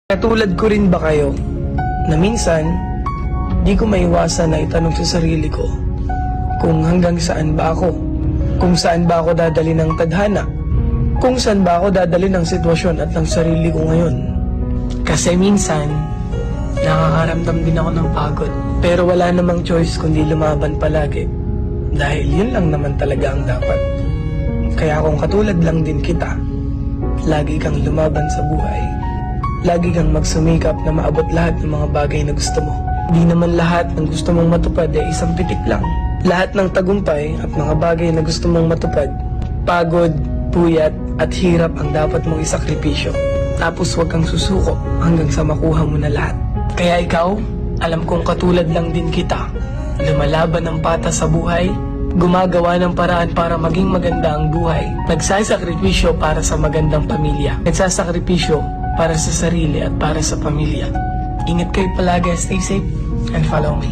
Katulad ko rin ba kayo na minsan di ko maiwasan na itanong sa sarili ko kung hanggang saan ba ako, kung saan ba ako dadali ng tadhana, kung saan ba ako dadali ng sitwasyon at ng sarili ko ngayon. Kasi minsan nakakaramdam din ako ng pagod, pero wala namang choice kundi lumaban palagi dahil yun lang naman talaga ang dapat. Kaya kung katulad lang din kita, lagi kang lumaban sa buhay. Lagi kang magsumikap na maabot lahat ng mga bagay na gusto mo. Di naman lahat ng gusto mong matupad ay isang pitik lang. Lahat ng tagumpay at mga bagay na gusto mong matupad, pagod, puyat at hirap ang dapat mong isakripisyo. Tapos huwag kang susuko hanggang sa makuha mo na lahat. Kaya ikaw, alam kong katulad lang din kita. Lumalaban ng patas sa buhay, gumagawa ng paraan para maging maganda ang buhay. Nagsasakripisyo para sa magandang pamilya. Nagsasakripisyo para sa sarili at para sa pamilya. Ingat kayo palagi, stay safe, and follow me.